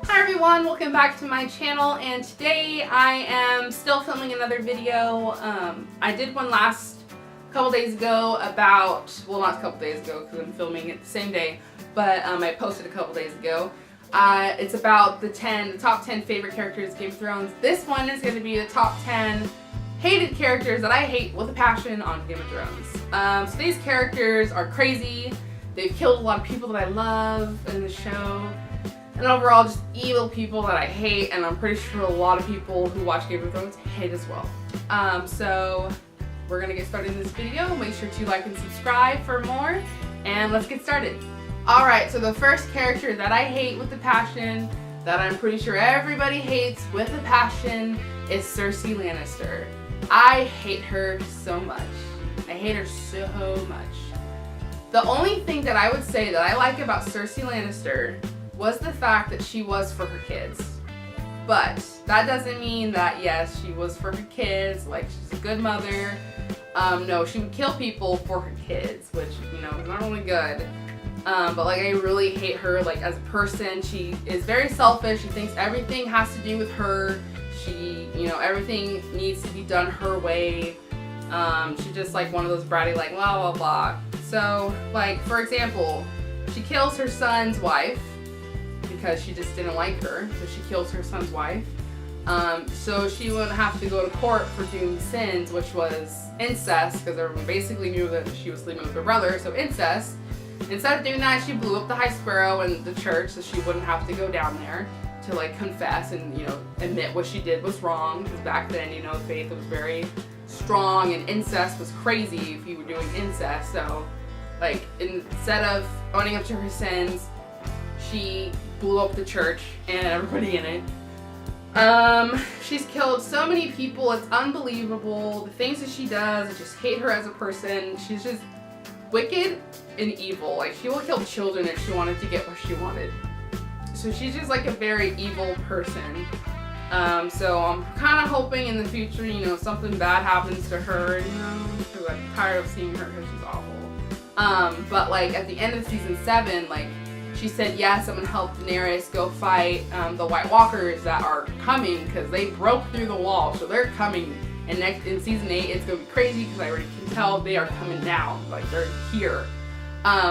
Hi everyone, welcome back to my channel, and today I am still filming another video. I did one a couple days ago about, well, not a couple days ago because I'm filming it the same day, but I posted a couple days ago. It's about the top 10 favorite characters of Game of Thrones. This one is going to be the top 10 hated characters that I hate with a passion on Game of Thrones. So these characters are crazy. They've killed a lot of people that I love in the show. And overall, just evil people that I hate, and I'm pretty sure a lot of people who watch Game of Thrones hate as well. So we're gonna get started in this video. Make sure to like and subscribe for more, and let's get started. Alright, so the first character that I hate with a passion, that I'm pretty sure everybody hates with a passion, is Cersei Lannister. I hate her so much. I hate her so much. The only thing that I would say that I like about Cersei Lannister was the fact that she was for her kids. But that doesn't mean that, yes, she was for her kids, like she's a good mother. No, she would kill people for her kids, which, you know, is not really good. But like, I really hate her, like, as a person. She is very selfish. She thinks everything has to do with her. She, you know, everything needs to be done her way. She's just like one of those bratty, like, blah, blah, blah. So, like, for example, she kills her son's wife because she just didn't like her, so she kills her son's wife. So she wouldn't have to go to court for doing sins, which was incest, because everyone basically knew that she was sleeping with her brother, so incest. Instead of doing that, she blew up the High Sparrow and the church, so she wouldn't have to go down there to, like, confess and, you know, admit what she did was wrong, because back then, you know, faith was very strong, and incest was crazy if you were doing incest. So, like, instead of owning up to her sins, she blew up the church and everybody in it. She's killed so many people, it's unbelievable. The things that she does, I just hate her as a person. She's just wicked and evil. Like, she will kill children if she wanted to get what she wanted. So she's just like a very evil person. So I'm kind of hoping in the future, you know, something bad happens to her, you know, because I'm tired of seeing her because she's awful. But like at the end of season 7, like, she said, yes, I'm going to help Daenerys go fight the White Walkers that are coming, because they broke through the wall, so they're coming. And next in season 8, it's going to be crazy, because I already can tell they are coming now. Like, they're here.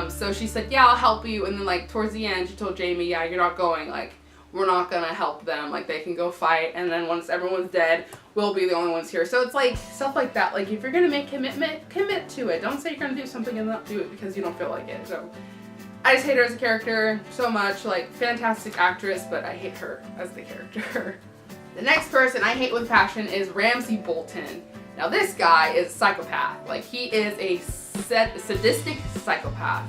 So she said, yeah, I'll help you. And then, like, towards the end, she told Jaime, yeah, you're not going. Like, we're not going to help them. Like, they can go fight. And then once everyone's dead, we'll be the only ones here. So it's like stuff like that. Like, if you're going to make commitment, commit to it. Don't say you're going to do something and not do it because you don't feel like it. So I just hate her as a character so much. Like, fantastic actress, but I hate her as the character. The next person I hate with passion is Ramsay Bolton. Now, this guy is a psychopath. Like, he is a sadistic psychopath.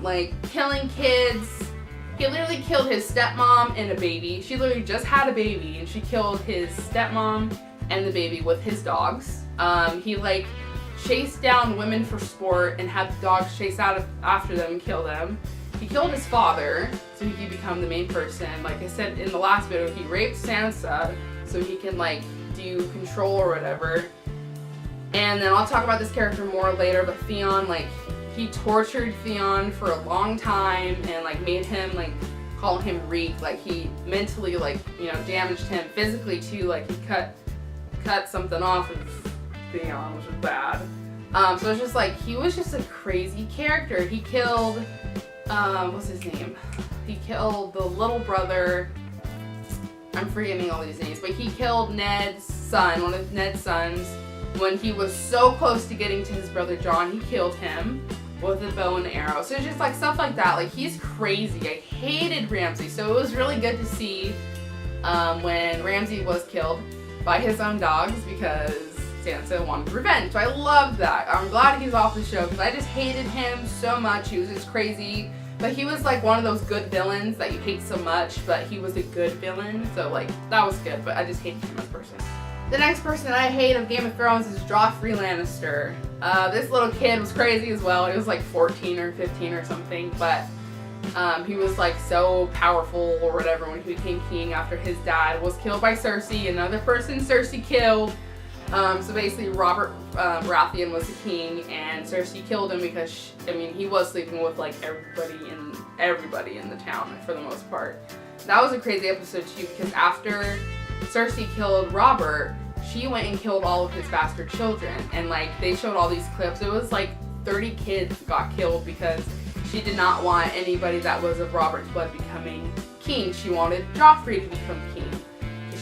Like, killing kids. He literally killed his stepmom and a baby. She literally just had a baby, and she killed his stepmom and the baby with his dogs. He, like, chased down women for sport and had the dogs chase after them and kill them. He killed his father so he could become the main person. Like I said in the last video, he raped Sansa so he can, like, do control or whatever. And then I'll talk about this character more later, but Theon, like, he tortured Theon for a long time and, like, made him, like, call him Reek. Like, he mentally, like, you know, damaged him physically too. Like, he cut something off of Theon, which was bad. So it's just like, he was just a crazy character. He killed, what's his name? He killed the little brother. I'm forgetting all these names, but he killed Ned's son, one of Ned's sons. When he was so close to getting to his brother Jon, he killed him with a bow and arrow. So it's just like stuff like that. Like, he's crazy. I hated Ramsay. So it was really good to see when Ramsay was killed by his own dogs, because Sansa wanted revenge. So I love that. I'm glad he's off the show, because I just hated him so much. He was just crazy. But he was like one of those good villains that you hate so much, but he was a good villain. So, like, that was good, but I just hated him as a person. The next person I hate of Game of Thrones is Joffrey Lannister. This little kid was crazy as well. He was like 14 or 15 or something, but he was like so powerful or whatever when he became king after his dad was killed by Cersei, another person Cersei killed. So basically Robert Baratheon was the king, and Cersei killed him because, I mean, he was sleeping with like everybody in the town for the most part. that was a crazy episode too, because after Cersei killed Robert, she went and killed all of his bastard children, and like they showed all these clips. It was like 30 kids got killed because she did not want anybody that was of Robert's blood becoming king. She wanted Joffrey to become king.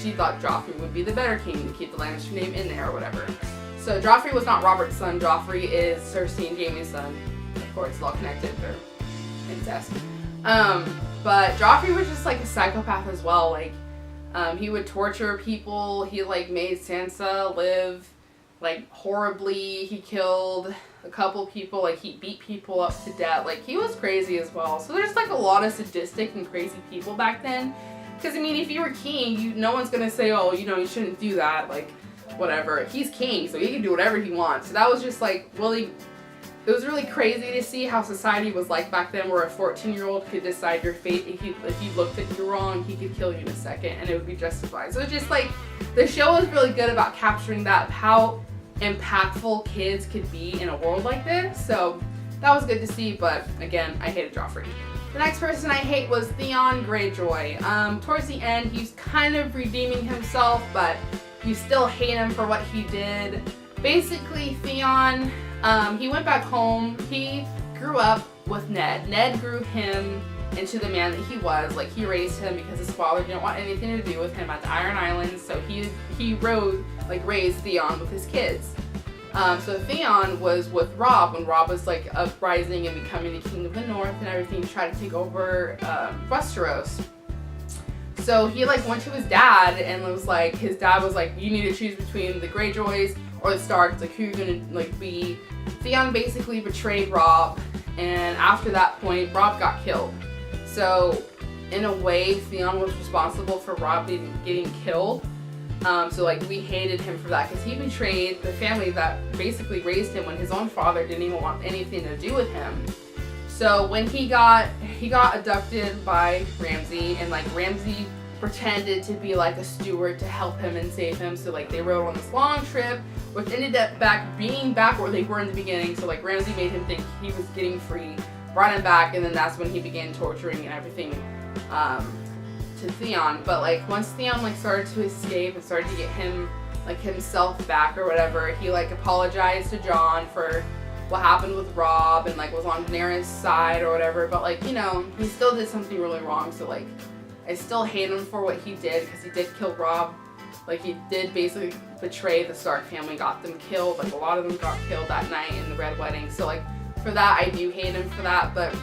She thought Joffrey would be the better king to keep the Lannister name in there or whatever. So Joffrey was not Robert's son. Joffrey is Cersei and Jaime's son. Of course, it's all connected. They're incest. But Joffrey was just like a psychopath as well. Like, he would torture people. He like made Sansa live like horribly. He killed a couple people. Like, he beat people up to death. Like, he was crazy as well. So there's like a lot of sadistic and crazy people back then. Because I mean, if you were king, no one's gonna say, oh, you know, you shouldn't do that. Like, whatever. He's king, so he can do whatever he wants. So that was just like really. It was really crazy to see how society was like back then, where a 14-year-old could decide your fate. If he looked at you wrong, he could kill you in a second, and it would be justified. So it's just like, the show was really good about capturing that, how impactful kids could be in a world like this. So that was good to see, but again, I hated Joffrey. The next person I hate was Theon Greyjoy. Towards the end, he's kind of redeeming himself, but you still hate him for what he did. Basically, Theon, he went back home. He grew up with Ned. Ned grew him into the man that he was. Like, he raised him because his father didn't want anything to do with him at the Iron Islands, so he raised Theon with his kids. So Theon was with Robb when Robb was like uprising and becoming the king of the North and everything, to try to take over Westeros. So he like went to his dad and was like, his dad was like, you need to choose between the Greyjoys or the Starks, like who you're gonna like be. Theon basically betrayed Robb, and after that point, Robb got killed. So in a way, Theon was responsible for Robb getting killed. So like we hated him for that, because he betrayed the family that basically raised him when his own father didn't even want anything to do with him. So when he got abducted by Ramsay, and like Ramsay pretended to be like a steward to help him and save him. So like they rode on this long trip, which ended up being back where they were in the beginning. So like Ramsay made him think he was getting free, brought him back, and then that's when he began torturing and everything to Theon. But like once Theon like started to escape and started to get him like himself back or whatever, he like apologized to Jon for what happened with Robb and like was on Daenerys' side or whatever. But like, you know, he still did something really wrong. So like I still hate him for what he did, because he did kill Robb. Like, he did basically betray the Stark family, got them killed. Like, a lot of them got killed that night in the Red Wedding. So, like, for that, I do hate him for that. But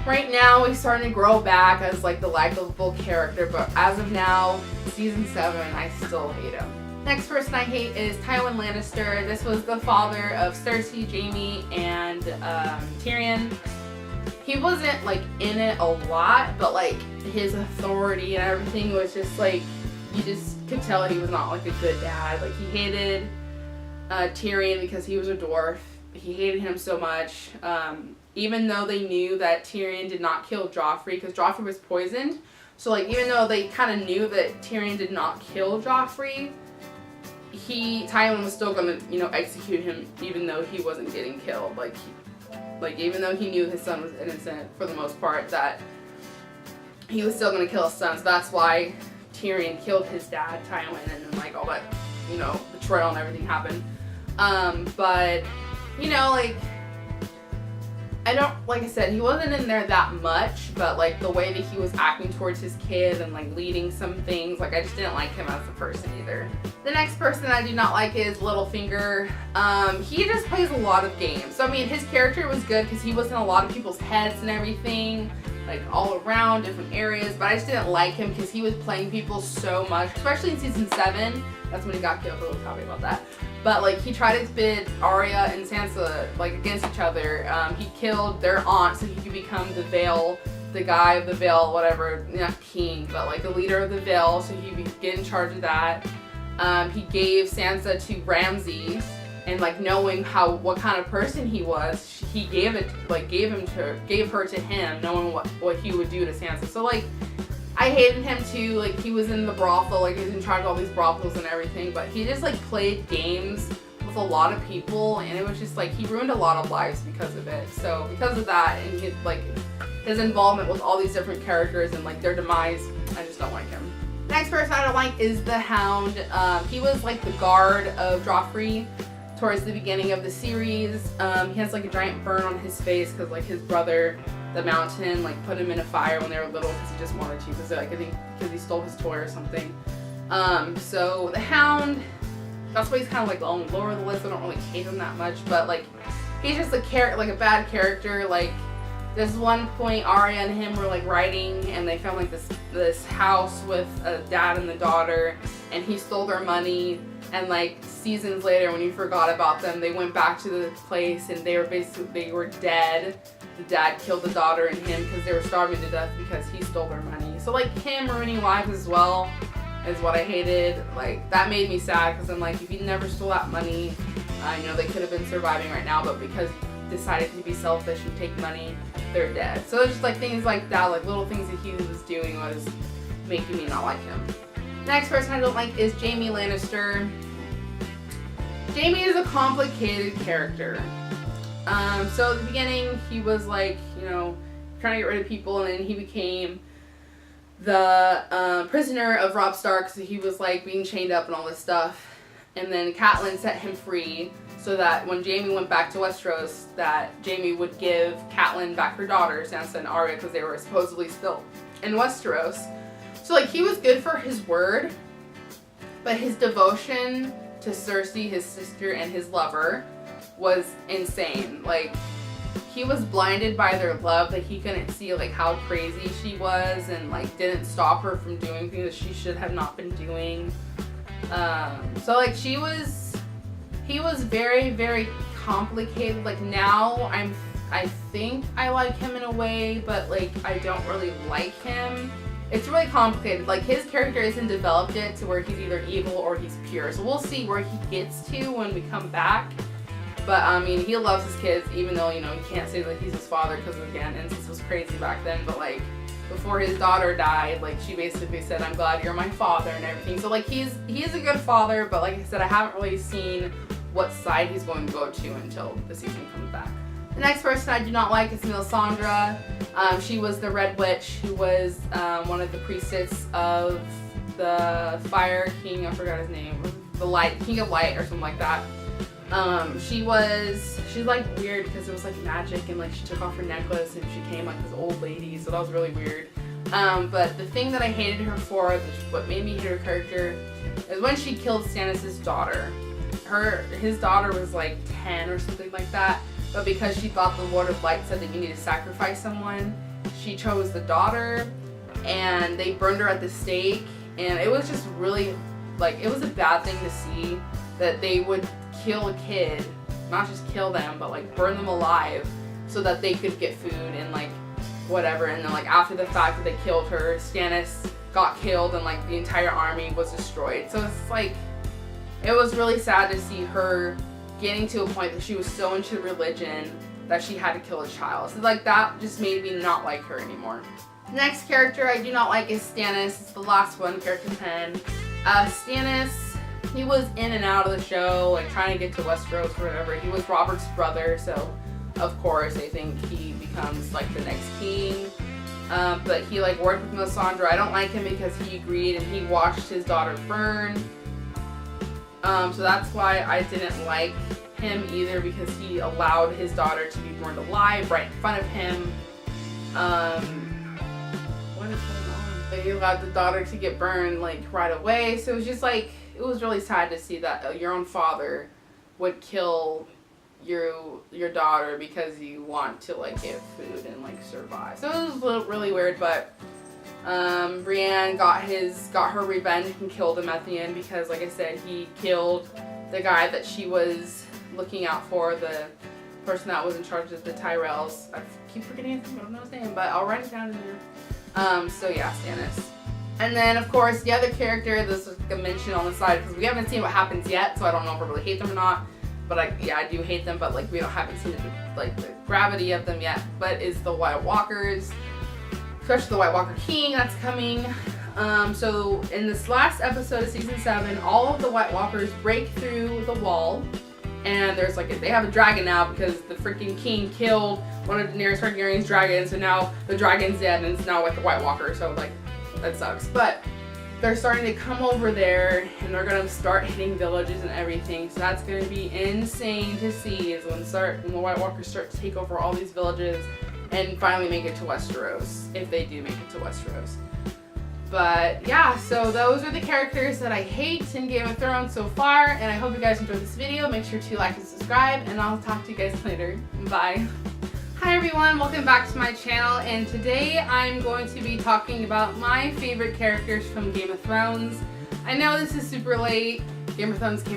right now, he's starting to grow back as, like, the likable character. But as of now, season 7, I still hate him. Next person I hate is Tywin Lannister. This was the father of Cersei, Jaime, and Tyrion. He wasn't, like, in it a lot, but, like, his authority and everything was just, like, you just could tell he was not, like, a good dad. Like, he hated Tyrion because he was a dwarf. He hated him so much. Even though they knew that Tyrion did not kill Joffrey, because Joffrey was poisoned. So, like, even though they kind of knew that Tyrion did not kill Joffrey, Tywin was still going to, you know, execute him even though he wasn't getting killed. Like, even though he knew his son was innocent, for the most part, that he was still going to kill his son. So that's why Tyrion killed his dad, Tywin, and then, like, all that, you know, betrayal and everything happened. But, you know, like, like I said, he wasn't in there that much, but, like, the way that he was acting towards his kid and, like, leading some things, like, I just didn't like him as a person either. The next person I do not like is Littlefinger. He just plays a lot of games. So, I mean, his character was good because he was in a lot of people's heads and everything, like, all around different areas, but I just didn't like him because he was playing people so much, especially in season 7. That's when he got killed. We'll talk about that. But, like, he tried to pit Arya and Sansa, like, against each other. He killed their aunt so he could become the Vale, the guy of the Vale, whatever, not king, but, like, the leader of the Vale, so he would get in charge of that. He gave Sansa to Ramsay, and, like, knowing what kind of person he was, he gave her to him, knowing what he would do to Sansa. So, like, I hated him too. Like, he was in the brothel, like, he was in charge of all these brothels and everything, but he just, like, played games with a lot of people, and it was just, like, he ruined a lot of lives because of it. So, because of that, and he, like, his involvement with all these different characters and like their demise, I just don't like him. Next person I don't like is the Hound. He was like the guard of Joffrey towards the beginning of the series. He has like a giant burn on his face because like his brother, the Mountain, like put him in a fire when they were little because he just wanted to, because like I think because he stole his toy or something. So the Hound, that's why he's kind of like on the lower of the list. I don't really hate him that much, but like he's just a like a bad character. Like this one point, Arya and him were like riding, and they found like this house with a dad and the daughter, and he stole their money. And like seasons later, when you forgot about them, they went back to the place, and they were dead. The dad killed the daughter and him because they were starving to death because he stole their money. So like him ruining lives as well is what I hated. Like that made me sad because I'm like, if you never stole that money, I know they could have been surviving right now, but because you decided to be selfish and take money, they're dead. So it's just like things like that, like little things that he was doing was making me not like him. Next person I don't like is Jaime Lannister. Jaime is a complicated character. So at the beginning, he was like, you know, trying to get rid of people, and then he became the prisoner of Robb Stark, so he was like being chained up and all this stuff. And then Catelyn set him free so that when Jaime went back to Westeros, that Jaime would give Catelyn back her daughter, Sansa and Arya, because they were supposedly still in Westeros. So like he was good for his word, but his devotion to Cersei, his sister, and his lover was insane. Like he was blinded by their love that he couldn't see like how crazy she was, and like didn't stop her from doing things that she should have not been doing. So like he was very, very complicated. Like now I think I like him in a way, but like I don't really like him. It's really complicated. Like his character isn't developed yet to where he's either evil or he's pure. So we'll see where he gets to when we come back. But I mean, he loves his kids, even though, you know, he can't say that he's his father because again, incest was crazy back then. But like before his daughter died, like she basically said, "I'm glad you're my father" and everything. So like he is a good father, but like I said, I haven't really seen what side he's going to go to until the season comes back. The next person I do not like is Melisandre. She was the Red Witch, who was one of the priestess of the Fire King. I forgot his name. The Light King of Light or something like that. She's like weird because it was like magic, and like she took off her necklace and she came like this old lady. So that was really weird. But the thing that I hated her for, what made me hate her character, is when she killed Stannis' daughter. His daughter was like 10 or something like that. But because she thought the Lord of Light said that you need to sacrifice someone, she chose the daughter, and they burned her at the stake. And it was just really, like, it was a bad thing to see that they would kill a kid, not just kill them, but like burn them alive so that they could get food and like whatever. And then like after the fact that they killed her, Stannis got killed and like the entire army was destroyed. So it's like, it was really sad to see her getting to a point that she was so into religion that she had to kill a child. So like that just made me not like her anymore. Next character I do not like is Stannis. It's the last one, character 10. Stannis, he was in and out of the show, like trying to get to Westeros or whatever. He was Robert's brother, so of course I think he becomes like the next king. But he like worked with Melisandre. I don't like him because he agreed and he watched his daughter burn. So that's why I didn't like him either, because he allowed his daughter to be burned alive right in front of him. What is going on? He allowed the daughter to get burned like right away. So it was just like, it was really sad to see that your own father would kill your daughter because you want to like get food and like survive. So it was really weird, but Brienne got her revenge and killed him at the end because, like I said, he killed the guy that she was looking out for, the person that was in charge of the Tyrells. I keep forgetting his name, I don't know his name, but I'll write it down in here. So yeah, Stannis. And then, of course, the other character, this is a mention on the side because we haven't seen what happens yet, so I don't know if I really hate them or not. But I do hate them, but like we haven't seen the gravity of them yet. But is the White Walkers, especially the White Walker King that's coming. So in this last episode of season 7, all of the White Walkers break through the wall and there's like they have a dragon now because the freaking king killed one of Daenerys Targaryen's dragons, and now the dragon's dead and it's now like the White Walker, so like that sucks. But they're starting to come over there and they're gonna start hitting villages and everything, so that's gonna be insane to see is when the White Walkers start to take over all these villages and finally make it to Westeros, if they do make it to Westeros. But yeah, so those are the characters that I hate in Game of Thrones so far, and I hope you guys enjoyed this video. Make sure to like and subscribe, and I'll talk to you guys later. Bye. Hi everyone, welcome back to my channel, and today I'm going to be talking about my favorite characters from Game of Thrones. I know this is super late. Game of Thrones came